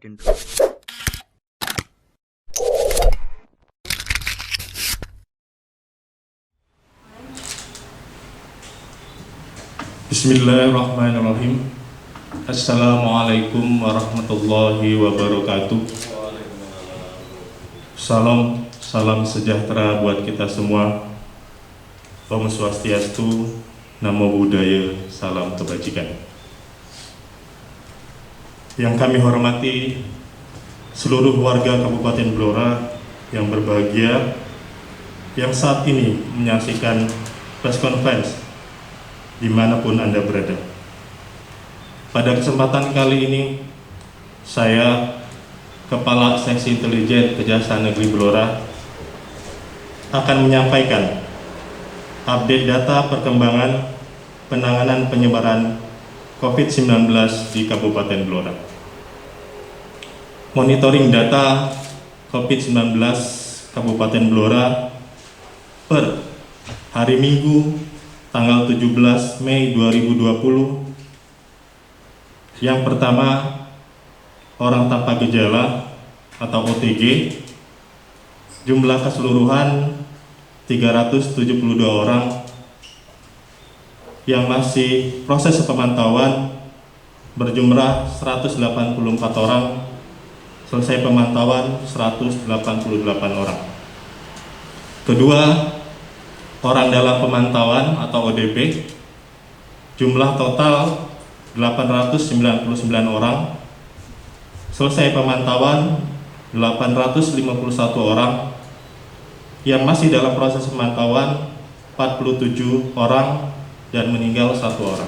intro. Bismillahirrahmanirrahim. Assalamualaikum warahmatullahi wabarakatuh. Salam sejahtera buat kita semua. Om Swastiastu, Namo Buddhaya, salam kebajikan. Yang kami hormati seluruh warga Kabupaten Blora yang berbahagia, yang saat ini menyaksikan press conference dimanapun Anda berada. Pada kesempatan kali ini, saya, Kepala Seksi Intelijen Kejaksaan Negeri Blora, akan menyampaikan update data perkembangan penanganan penyebaran COVID-19 di Kabupaten Blora. Monitoring data COVID-19 Kabupaten Blora per hari Minggu tanggal 17 Mei 2020. Yang pertama, orang tanpa gejala atau OTG, jumlah keseluruhan 372 orang. Yang masih proses pemantauan berjumlah 184 orang, selesai pemantauan 188 orang. Kedua, orang dalam pemantauan atau ODP, jumlah total 899 orang, selesai pemantauan 851 orang, yang masih dalam proses pemantauan 47 orang, dan meninggal 1 orang.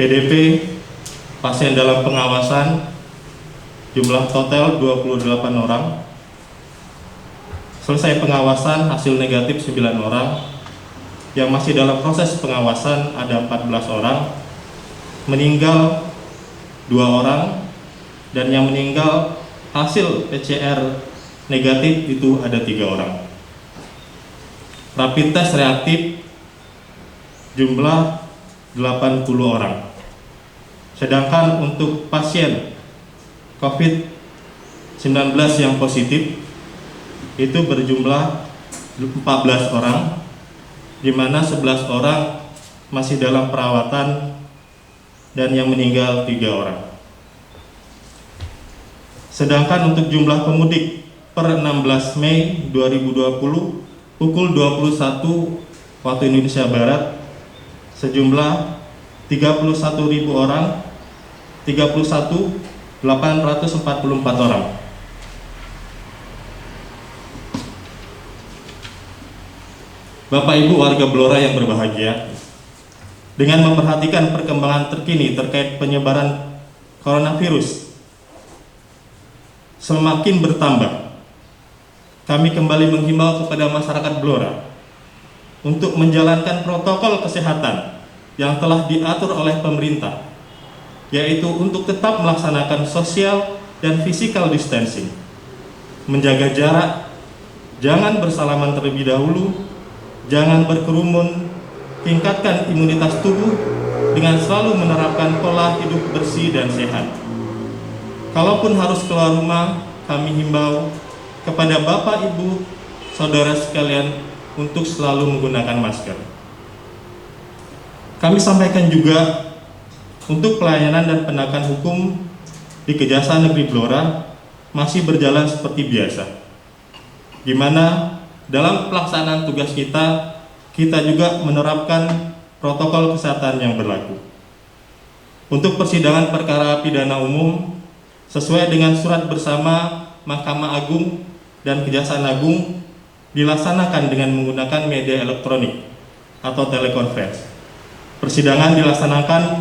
PDP, pasien dalam pengawasan, jumlah total 28 orang, selesai pengawasan hasil negatif 9 orang, yang masih dalam proses pengawasan ada 14 orang, meninggal 2 orang, dan yang meninggal hasil PCR negatif itu ada 3 orang. Rapid test reaktif jumlah 80 orang. Sedangkan untuk pasien COVID-19 yang positif itu berjumlah 14 orang, di mana 11 orang masih dalam perawatan dan yang meninggal 3 orang. Sedangkan untuk jumlah pemudik per 16 Mei 2020 pukul 21 waktu Indonesia Barat sejumlah 31.000 orang, 31.844 orang. Bapak Ibu warga Blora yang berbahagia, dengan memperhatikan perkembangan terkini terkait penyebaran coronavirus semakin bertambah, kami kembali menghimbau kepada masyarakat Blora untuk menjalankan protokol kesehatan yang telah diatur oleh pemerintah, yaitu untuk tetap melaksanakan social dan physical distancing, menjaga jarak, jangan bersalaman terlebih dahulu, jangan berkerumun, tingkatkan imunitas tubuh dengan selalu menerapkan pola hidup bersih dan sehat. Kalaupun harus keluar rumah, kami himbau kepada Bapak, Ibu, Saudara sekalian untuk selalu menggunakan masker. Kami sampaikan juga untuk pelayanan dan penegakan hukum di Kejaksaan Negeri Blora masih berjalan seperti biasa, di mana dalam pelaksanaan tugas kita juga menerapkan protokol kesehatan yang berlaku. Untuk persidangan perkara pidana umum sesuai dengan surat bersama Mahkamah Agung dan Kejaksaan Agung dilaksanakan dengan menggunakan media elektronik atau telekonferensi. Persidangan dilaksanakan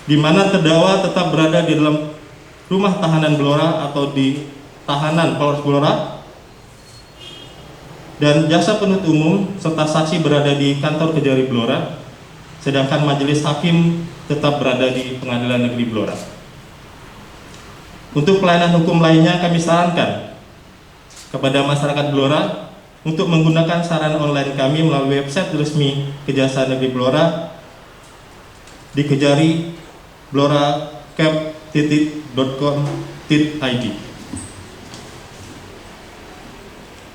di mana terdakwa tetap berada di dalam rumah tahanan Blora atau di tahanan Polres Blora, dan jaksa penuntut umum serta saksi berada di kantor Kejari Blora, sedangkan majelis hakim tetap berada di Pengadilan Negeri Blora. Untuk pelayanan hukum lainnya, kami sarankan kepada masyarakat Blora untuk menggunakan sarana online kami melalui website resmi Kejaksaan Negeri Blora di Kejari Blora Cap www.blora.com.id.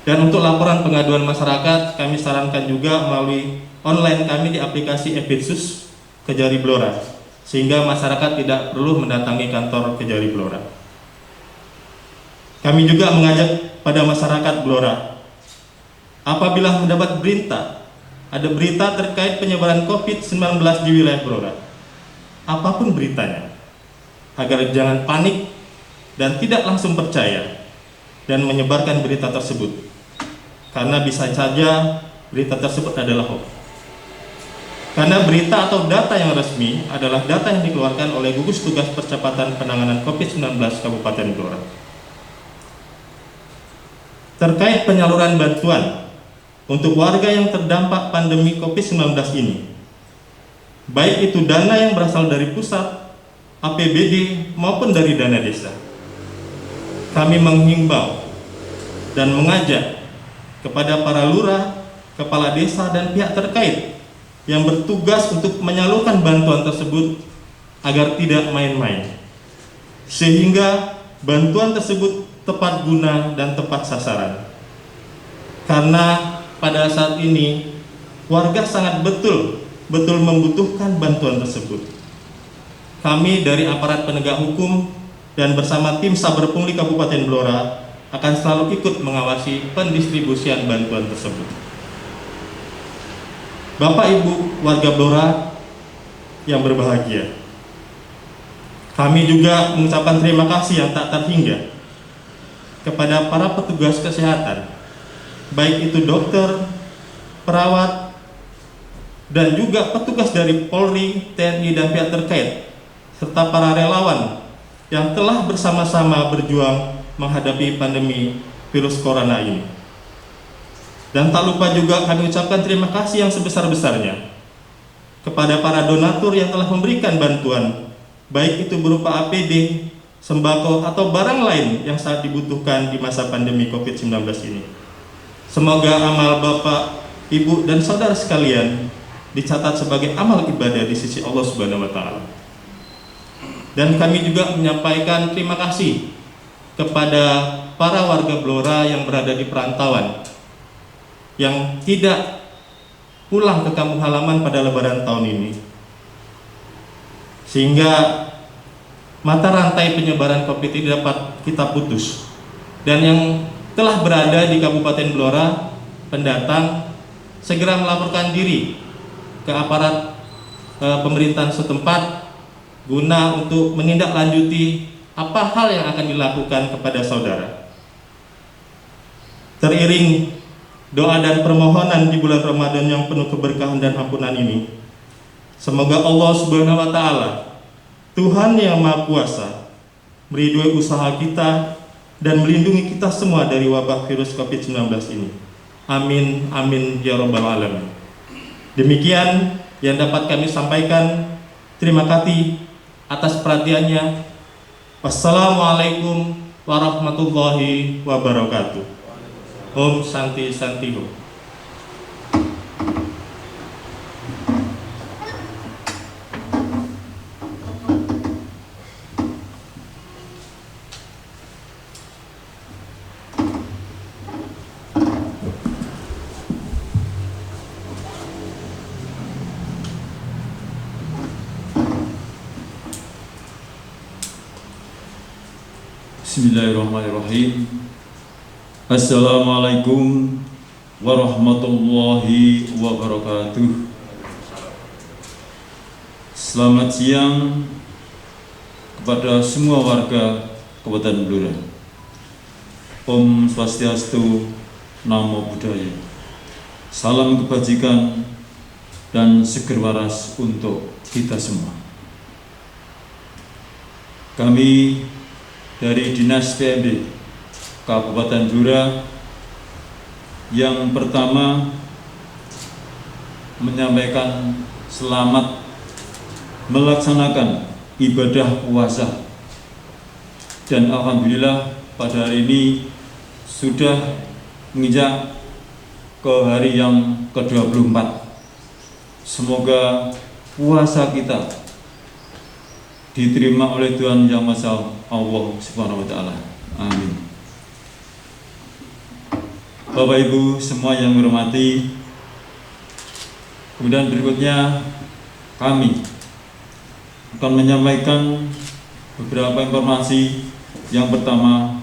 Dan untuk laporan pengaduan masyarakat, kami sarankan juga melalui online kami di aplikasi Epitsus Kejari Blora, sehingga masyarakat tidak perlu mendatangi kantor Kejari Blora. Kami juga mengajak pada masyarakat Blora, apabila mendapat ada berita terkait penyebaran COVID-19 di wilayah Blora, apapun beritanya, agar jangan panik dan tidak langsung percaya dan menyebarkan berita tersebut, karena bisa saja berita tersebut adalah hoax. Karena berita atau data yang resmi adalah data yang dikeluarkan oleh Gugus Tugas Percepatan Penanganan COVID-19 Kabupaten Blora. Terkait penyaluran bantuan untuk warga yang terdampak pandemi COVID-19 ini, baik itu dana yang berasal dari pusat, APBD, maupun dari dana desa, kami menghimbau dan mengajak kepada para lurah, kepala desa, dan pihak terkait yang bertugas untuk menyalurkan bantuan tersebut agar tidak main-main, sehingga bantuan tersebut tepat guna dan tepat sasaran. Karena pada saat ini warga sangat betul membutuhkan bantuan tersebut. Kami dari aparat penegak hukum dan bersama tim Saber Pungli Kabupaten Blora akan selalu ikut mengawasi pendistribusian bantuan tersebut. Bapak Ibu warga Blora yang berbahagia, kami juga mengucapkan terima kasih yang tak terhingga kepada para petugas kesehatan, baik itu dokter, perawat, dan juga petugas dari Polri, TNI, dan pihak terkait, serta para relawan yang telah bersama-sama berjuang menghadapi pandemi virus corona ini. Dan tak lupa juga kami ucapkan terima kasih yang sebesar-besarnya kepada para donatur yang telah memberikan bantuan, baik itu berupa APD, sembako, atau barang lain yang sangat dibutuhkan di masa pandemi COVID-19 ini. Semoga amal Bapak, Ibu, dan saudara sekalian dicatat sebagai amal ibadah di sisi Allah Subhanahu wa Ta'ala. Dan kami juga menyampaikan terima kasih kepada para warga Blora yang berada di perantauan, yang tidak pulang ke kampung halaman pada Lebaran tahun ini, sehingga mata rantai penyebaran COVID ini dapat kita putus. Dan yang telah berada di Kabupaten Blora, pendatang, segera melaporkan diri ke aparat pemerintahan setempat guna untuk menindaklanjuti apa hal yang akan dilakukan kepada saudara. Teriring doa dan permohonan di bulan Ramadan yang penuh keberkahan dan ampunan ini, semoga Allah Subhanahu wa Ta'ala, Tuhan yang Maha Kuasa, meridhoi usaha kita dan melindungi kita semua dari wabah virus COVID-19 ini. Amin, amin, ya Rabbal Alamin. Demikian yang dapat kami sampaikan. Terima kasih atas perhatiannya. Wassalamualaikum warahmatullahi wabarakatuh. Om Santi Santi Om. Bismillahirrahmanirrahim. Assalamualaikum warahmatullahi wabarakatuh. Selamat siang kepada semua warga Kabupaten Blora. Om Swastiastu, Namo Buddhaya. Salam kebajikan dan seger waras untuk kita semua. Kami dari Dinas PMD Kabupaten Blora yang pertama menyampaikan selamat melaksanakan ibadah puasa, dan alhamdulillah pada hari ini sudah menginjak ke hari yang ke-24. Semoga puasa kita diterima oleh Tuhan Yang Maha Esa Allah Subhanahu wa taala. Amin. Bapak Ibu semua yang hormati, kemudian berikutnya kami akan menyampaikan beberapa informasi. Yang pertama,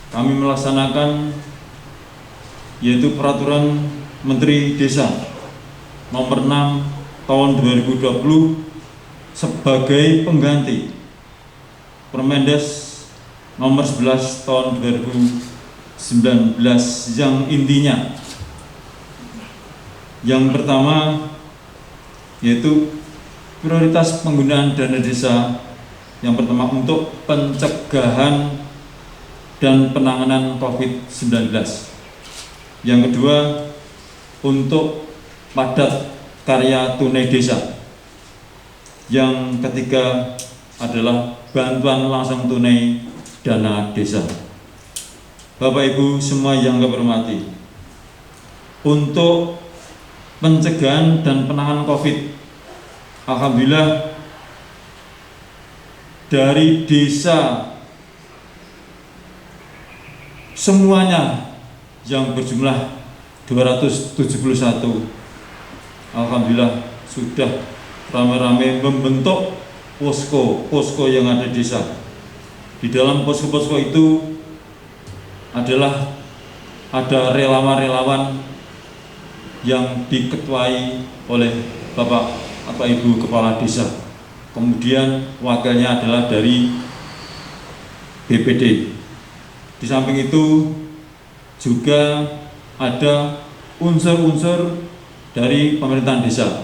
kami melaksanakan yaitu Peraturan Menteri Desa Nomor 6 Tahun 2020 sebagai pengganti Permendes Nomor 11 Tahun 2019 yang intinya yang pertama yaitu prioritas penggunaan dana desa. Yang pertama untuk pencegahan dan penanganan COVID-19. Yang kedua untuk padat karya tunai desa. Yang ketiga adalah bantuan langsung tunai dana desa. Bapak Ibu semua yang kami hormati, untuk pencegahan dan penanganan COVID, alhamdulillah dari desa semuanya yang berjumlah 271, alhamdulillah sudah ramai-ramai membentuk posko yang ada di desa. Di dalam posko-posko itu adalah ada relawan-relawan yang diketuai oleh Bapak atau Ibu Kepala Desa. Kemudian wakilnya adalah dari BPD. Di samping itu juga ada unsur-unsur dari pemerintahan desa,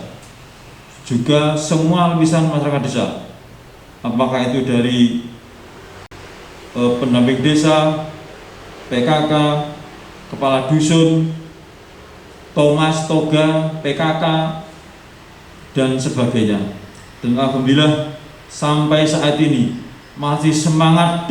juga semua lapisan masyarakat desa, apakah itu dari pendamping desa, PKK, kepala dusun, Thomas Toga, PKK, dan sebagainya. Dan alhamdulillah sampai saat ini masih semangat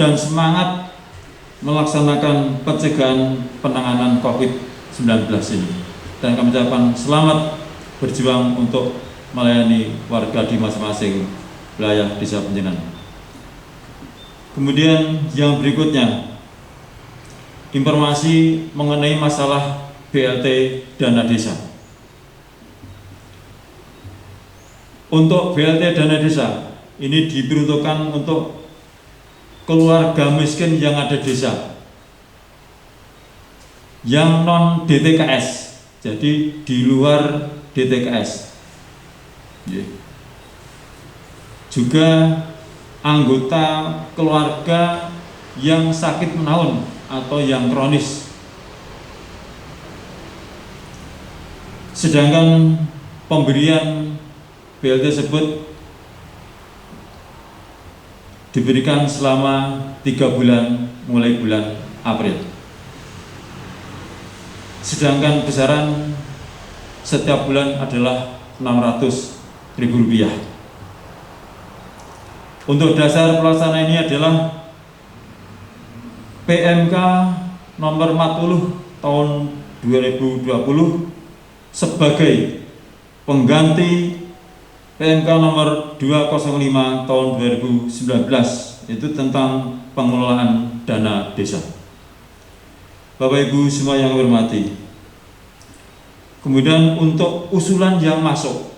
melaksanakan pencegahan penanganan COVID-19 ini. Dan kami ucapkan selamat berjuang untuk melayani warga di masing-masing wilayah desa Penjenengan. Kemudian yang berikutnya, informasi mengenai masalah BLT dana desa. Untuk BLT dana desa ini diperuntukkan untuk keluarga miskin yang ada desa, yang non DTKS, jadi di luar DTKS. Juga anggota keluarga yang sakit menahun atau yang kronis. Sedangkan pemberian BLT tersebut diberikan selama 3 bulan mulai bulan April. Sedangkan besaran setiap bulan adalah Rp600.000. Untuk dasar pelaksana ini adalah PMK nomor 40 tahun 2020 sebagai pengganti PMK nomor 205 tahun 2019, itu tentang pengelolaan dana desa. Bapak Ibu semua yang hormati, kemudian untuk usulan yang masuk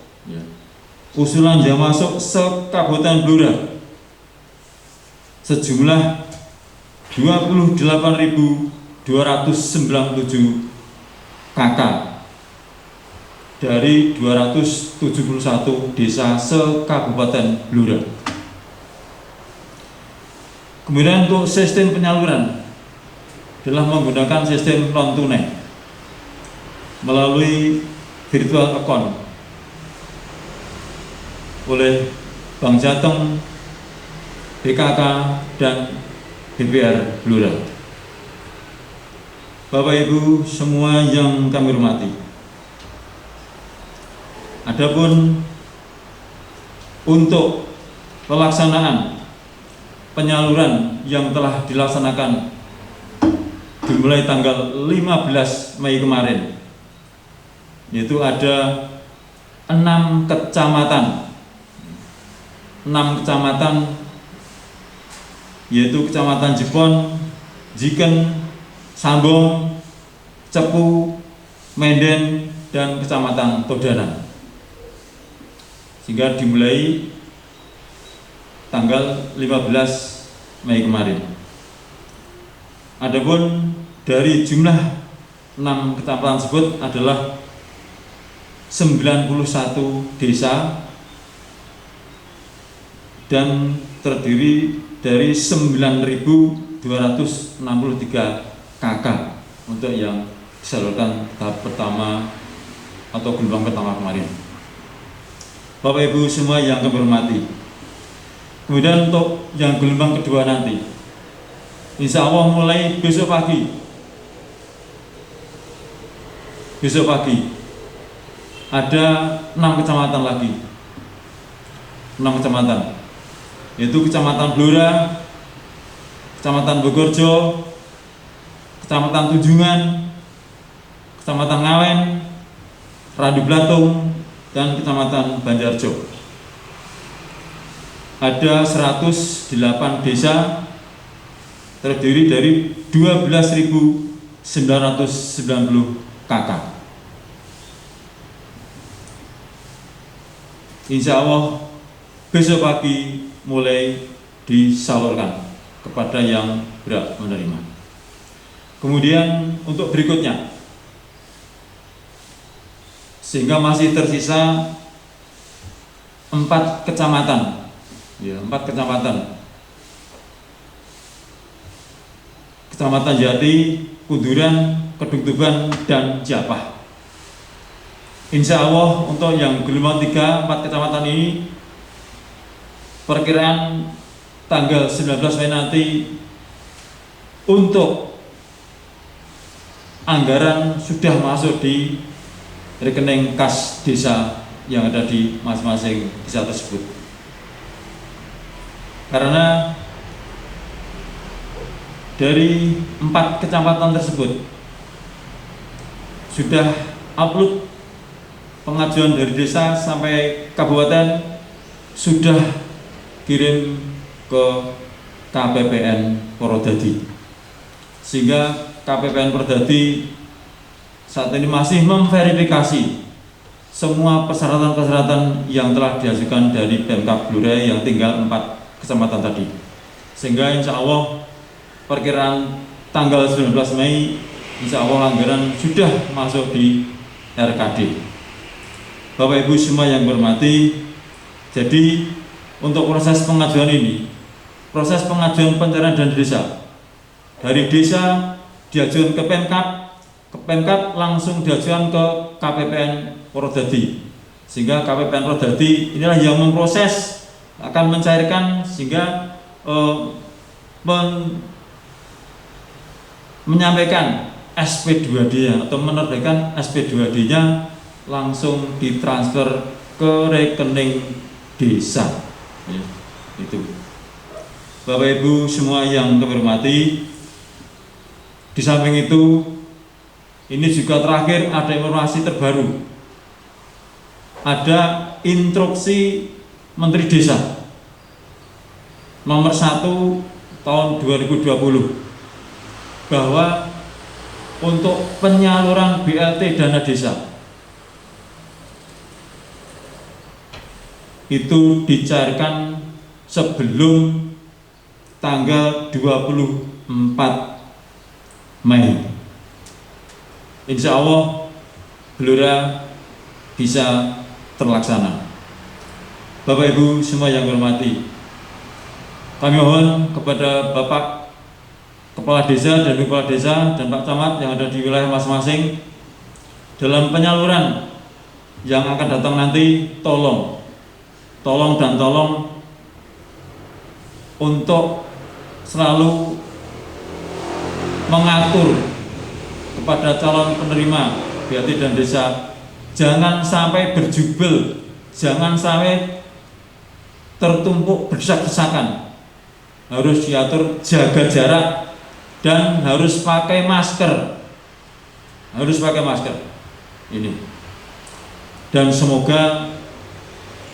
se-Kabupaten Blora sejumlah 28.297 KK dari 271 desa se-Kabupaten Blora. Kemudian untuk sistem penyaluran adalah menggunakan sistem non tunai melalui virtual account oleh Bank Jateng, BKK, dan BPR Blora. Bapak Ibu semua yang kami hormati, adapun untuk pelaksanaan penyaluran yang telah dilaksanakan dimulai tanggal 15 Mei kemarin, yaitu ada 6 kecamatan 6 kecamatan, yaitu Kecamatan Jepon, Jiken, Sambong, Cepu, Menden, dan Kecamatan Todanan. Sehingga dimulai tanggal 15 Mei kemarin. Adapun dari jumlah 6 kecamatan tersebut adalah 91 desa dan terdiri dari 9.263 KK untuk yang disalurkan tahap pertama atau gelombang pertama kemarin. Bapak Ibu semua yang kami hormati, kemudian untuk yang gelombang kedua nanti, insya Allah mulai besok pagi ada 6 kecamatan lagi, 6 kecamatan, yaitu Kecamatan Blora, Kecamatan Bogorjo, Kecamatan Tunjungan, Kecamatan Ngawen, Radu Blatung, dan Kecamatan Banjarjo. Ada 108 desa terdiri dari 12.990 KK. Insya Allah besok pagi mulai disalurkan kepada yang berhak menerima. Kemudian untuk berikutnya, sehingga masih tersisa 4 kecamatan, ya, 4 kecamatan. Kecamatan Jati, Kuduran, Kedungtuban, dan Japah. Insya Allah untuk yang gelombang 3, 4 kecamatan ini perkiraan tanggal 19 Mei nanti untuk anggaran sudah masuk di rekening kas desa yang ada di masing-masing desa tersebut. Karena dari 4 kecamatan tersebut sudah upload pengajuan dari desa sampai kabupaten, sudah kirim ke KPPN Purwodadi, sehingga KPPN Purwodadi saat ini masih memverifikasi semua persyaratan-persyaratan yang telah diajukan dari Pemkab Blora yang tinggal 4 kecamatan tadi. Sehingga insya Allah perkiraan tanggal 19 Mei insya Allah anggaran sudah masuk di RKD. Bapak Ibu semua yang berhormati, jadi untuk proses pengajuan ini, proses pengajuan pencairan dana desa, dari desa diajukan ke Pemkab langsung diajukan ke KPPN Purwodadi, sehingga KPPN Purwodadi inilah yang memproses, akan mencairkan, sehingga menyampaikan SP2D atau menerbitkan SP2D-nya langsung ditransfer ke rekening desa. Ya, itu. Bapak Ibu semua yang kami hormati, di samping itu ini juga terakhir ada informasi terbaru. Ada instruksi Menteri Desa nomor 1 tahun 2020 bahwa untuk penyaluran BLT dana desa itu dicairkan sebelum tanggal 24 Mei. Insya Allah Blora bisa terlaksana. Bapak Ibu semua yang hormati, kami mohon kepada Bapak Kepala Desa dan Kepala Desa dan Pak Camat yang ada di wilayah masing-masing dalam penyaluran yang akan datang nanti, tolong untuk selalu mengatur kepada calon penerima BLT dan desa, jangan sampai berjubel, jangan sampai tertumpuk berdesak-desakan, harus diatur jaga jarak dan harus pakai masker, ini. Dan semoga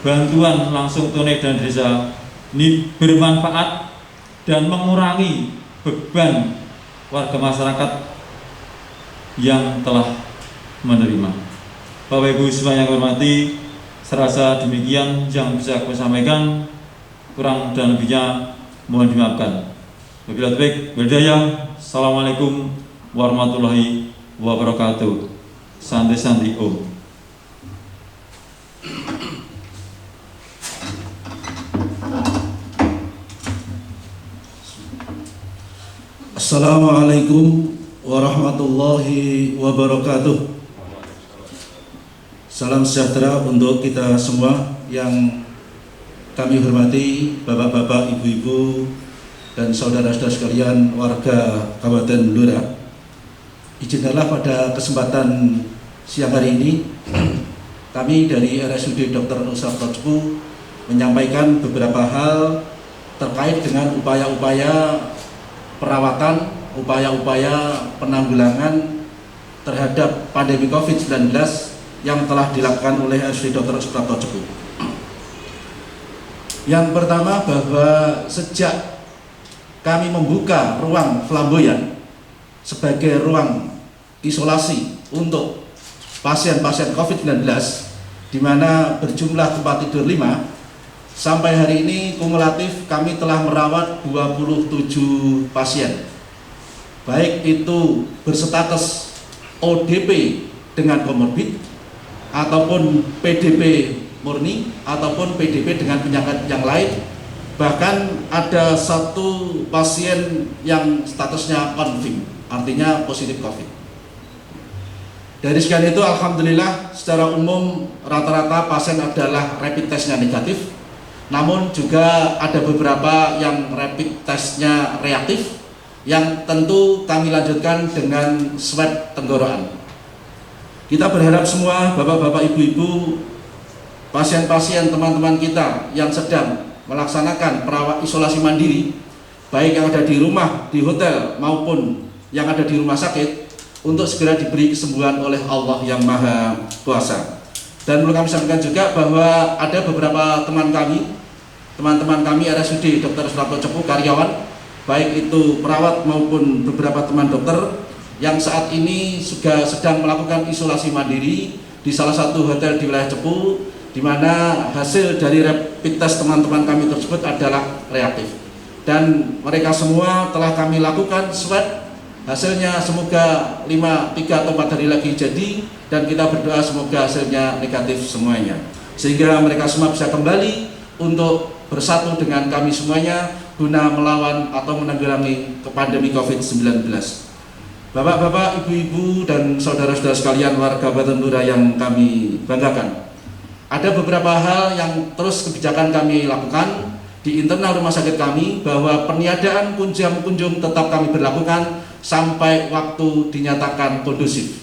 bantuan langsung tunai dana desa ini bermanfaat dan mengurangi beban warga masyarakat yang telah menerima. Bapak Ibu semua yang hormati, serasa demikian yang bisa aku sampaikan, kurang dan lebihnya mohon dimaafkan. Wabillahi taufiq wal hidayah. Assalamualaikum warahmatullahi wabarakatuh. Santai-santai Om. Assalamualaikum warahmatullahi wabarakatuh. Salam sejahtera untuk kita semua yang kami hormati, bapak-bapak, ibu-ibu, dan saudara-saudara sekalian warga Kabupaten Blora. Izinkanlah pada kesempatan siang hari ini kami dari RSUD Dr. Nusarto Cepu menyampaikan beberapa hal terkait dengan upaya-upaya perawatan, upaya-upaya penanggulangan terhadap pandemi COVID-19 yang telah dilakukan oleh RSUD Dr. Nusarto Cepu. Yang pertama, bahwa sejak kami membuka ruang flamboyan sebagai ruang isolasi untuk pasien-pasien COVID-19 di mana berjumlah tempat tidur 5, sampai hari ini kumulatif kami telah merawat 27 pasien, baik itu berstatus ODP dengan komorbid ataupun PDP murni ataupun PDP dengan penyakit yang lain. Bahkan ada satu pasien yang statusnya confirm, artinya positif COVID. Dari sekian itu alhamdulillah secara umum rata-rata pasien adalah rapid testnya negatif. Namun juga ada beberapa yang rapid testnya reaktif, yang tentu kami lanjutkan dengan swab tenggorokan. Kita berharap semua bapak-bapak, ibu-ibu, pasien-pasien teman-teman kita yang sedang melaksanakan perawat isolasi mandiri, baik yang ada di rumah, di hotel, maupun yang ada di rumah sakit, untuk segera diberi kesembuhan oleh Allah yang Maha Kuasa. Dan perlu kami sampaikan juga bahwa ada beberapa teman-teman kami RSUD Dr. Nusarto Cepu karyawan, baik itu perawat maupun beberapa teman dokter yang saat ini juga sedang melakukan isolasi mandiri di salah satu hotel di wilayah Cepu, di mana hasil dari rapid test teman-teman kami tersebut adalah reaktif. Dan mereka semua telah kami lakukan swab, hasilnya semoga 3 atau 4 hari lagi jadi, dan kita berdoa semoga hasilnya negatif semuanya, sehingga mereka semua bisa kembali untuk bersatu dengan kami semuanya guna melawan atau menanggulangi pandemi COVID-19. Bapak-bapak, ibu-ibu, dan saudara-saudara sekalian warga Kabupaten Blora yang kami banggakan, ada beberapa hal yang terus kebijakan kami lakukan di internal rumah sakit kami, bahwa peniadaan jam kunjung tetap kami berlakukan sampai waktu dinyatakan kondusif.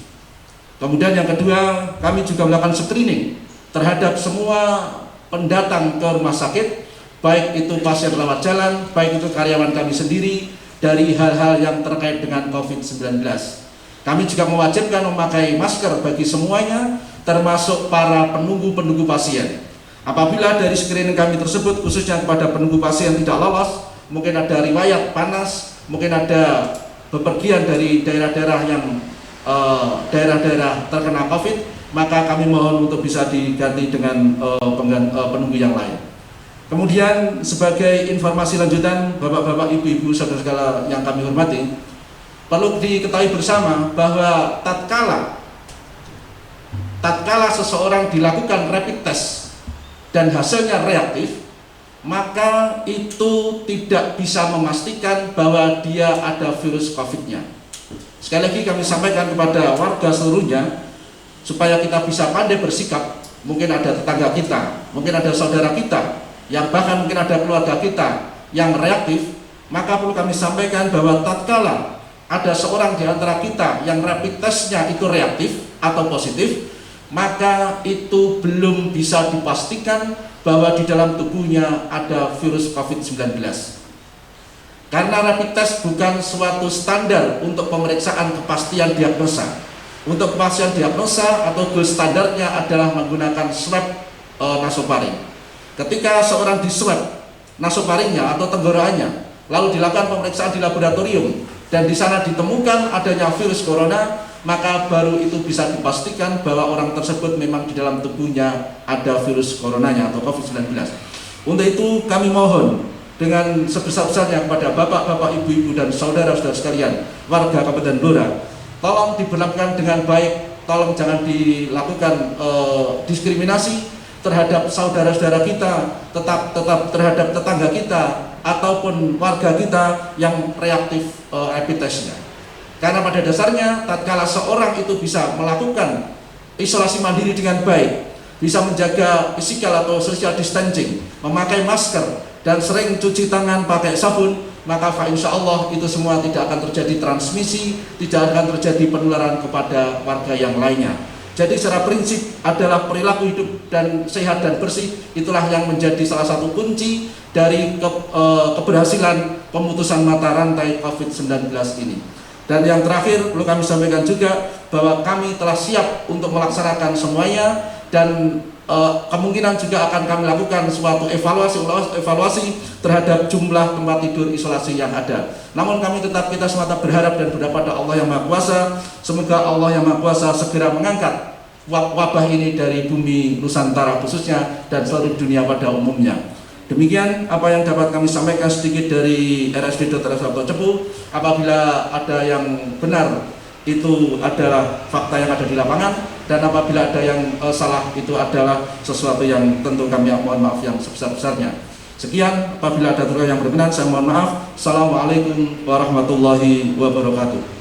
Kemudian yang kedua, kami juga melakukan screening terhadap semua pendatang ke rumah sakit, baik itu pasien rawat jalan, baik itu karyawan kami sendiri, dari hal-hal yang terkait dengan COVID-19. Kami juga mewajibkan memakai masker bagi semuanya, termasuk para penunggu pasien. Apabila dari screening kami tersebut, khususnya kepada penunggu pasien tidak lolos, mungkin ada riwayat panas, mungkin ada bepergian dari daerah-daerah yang daerah-daerah terkena COVID, maka kami mohon untuk bisa diganti dengan penunggu yang lain. Kemudian sebagai informasi lanjutan, bapak-bapak, ibu-ibu, saudara-saudara yang kami hormati, perlu diketahui bersama bahwa tatkala seseorang dilakukan rapid test dan hasilnya reaktif, maka itu tidak bisa memastikan bahwa dia ada virus COVID-nya. Sekali lagi kami sampaikan kepada warga seluruhnya, supaya kita bisa pandai bersikap. Mungkin ada tetangga kita, mungkin ada saudara kita, yang bahkan mungkin ada keluarga kita yang reaktif, maka perlu kami sampaikan bahwa tatkala ada seorang di antara kita yang rapid testnya itu reaktif atau positif, maka itu belum bisa dipastikan bahwa di dalam tubuhnya ada virus COVID-19. Karena rapid test bukan suatu standar untuk pemeriksaan kepastian diagnosa. Untuk kepastian diagnosa atau gold standarnya adalah menggunakan swab nasofaring. Ketika seorang diswab nasofaringnya atau tenggorokannya, lalu dilakukan pemeriksaan di laboratorium dan di sana ditemukan adanya virus corona, maka baru itu bisa dipastikan bahwa orang tersebut memang di dalam tubuhnya ada virus coronanya atau COVID-19. Untuk itu kami mohon dengan sebesar-besarnya kepada bapak-bapak, ibu-ibu dan saudara-saudara sekalian warga Kabupaten Blora, tolong diberlakukan dengan baik, tolong jangan dilakukan diskriminasi terhadap saudara-saudara kita, tetap terhadap tetangga kita ataupun warga kita yang reaktif rapid testnya. Karena pada dasarnya tatkala seorang itu bisa melakukan isolasi mandiri dengan baik, bisa menjaga physical atau social distancing, memakai masker dan sering cuci tangan pakai sabun, maka insya Allah itu semua tidak akan terjadi transmisi, tidak akan terjadi penularan kepada warga yang lainnya. Jadi secara prinsip adalah perilaku hidup dan sehat dan bersih, itulah yang menjadi salah satu kunci dari keberhasilan pemutusan mata rantai COVID-19 ini. Dan yang terakhir perlu kami sampaikan juga bahwa kami telah siap untuk melaksanakan semuanya, dan kemungkinan juga akan kami lakukan suatu evaluasi terhadap jumlah tempat tidur isolasi yang ada. Namun kita semata berharap dan berdoa pada Allah yang Maha Kuasa, semoga Allah yang Maha Kuasa segera mengangkat wabah ini dari bumi Nusantara khususnya dan seluruh dunia pada umumnya. Demikian apa yang dapat kami sampaikan sedikit dari RSUD Dr. Sabto Cepu. Apabila ada yang benar itu adalah fakta yang ada di lapangan, dan apabila ada yang salah itu adalah sesuatu yang tentu kami mohon maaf yang sebesar-besarnya. Sekian, apabila ada yang berkenan saya mohon maaf. Assalamualaikum warahmatullahi wabarakatuh.